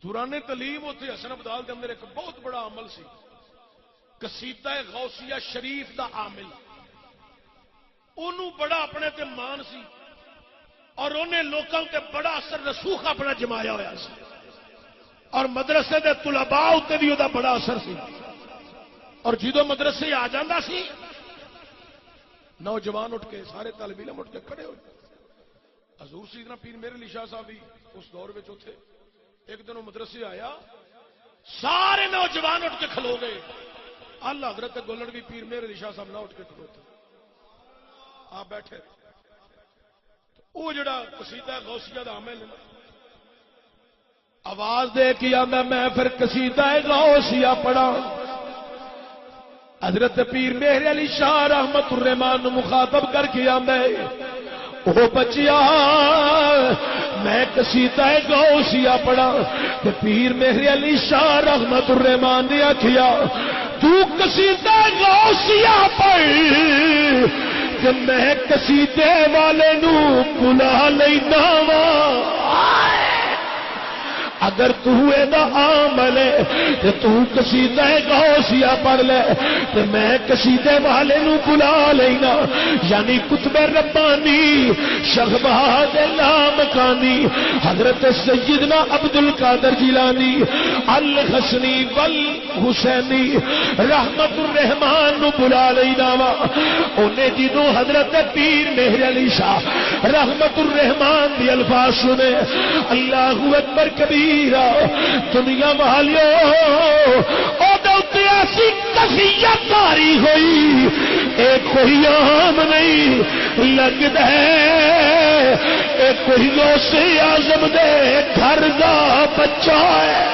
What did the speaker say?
دوران تعلیم اتنے حسن ابدال کے اندر ایک بہت بڑا عمل سی، قصیدہ غوثیہ شریف دا عامل، انہوں بڑا اپنے تے مان سی اور انہیں لوگوں تے بڑا اثر رسوخ اپنا جمایا ہوا سی، اور مدرسے دے طلباء اتنے بھی وہ بڑا اثر سی، اور جدو مدرسے آ جاندہ سی نوجوان اٹھ کے سارے طالب علم اٹھ کے کھڑے ہوئے۔ حضور سیدنا پیر میرے علی شاہ صاحب بھی اس دور میں تھے، ایک دن وہ مدرسے آیا سارے نوجوان اٹھ کے کھلو گئے، اللہ حضرت گولڑ بھی پیر میرے علی شاہ صاحب نہ اٹھ کے کھلوتے، آپ بیٹھے وہ جڑا قصیدہ غوثیہ دا عامل آواز دے کیا میں پھر قصیدہ غوثیہ پڑھا، حضرت پیر میرے علی شاہ رحمت الرحمان مخاطب کر کے آمدے او بچیا میں قصیدہ غوثیہ پڑھا کہ پیر میرے علی شاہ رحمت الرحمان نے آکھیا تو قصیدہ غوثیہ پڑھ کہ میں قصیدے والے نو بلا لینا وا، اگر تو دا عمل ہے کہ تو قصیدہ غوثیہ پڑھ لے تو میں قصیدے والے نو بلا لینا، یعنی کتب ربانی شغباد لامکانی حضرت سیدنا عبد القادر جیلانی الحسنی والحسینی رحمت الرحمان نو بلا لینا وا، انہیں جنوں حضرت پیر مہر علی شاہ رحمت الرحمان دی الفاظ سنے اللہ اکبر کبیر دنیا والیو ایسی کفیت کاری ہوئی ایک کوئی عام نہیں لگتا ہے، ایک کوئی غوث اعظم دے گھر دا بچہ ہے۔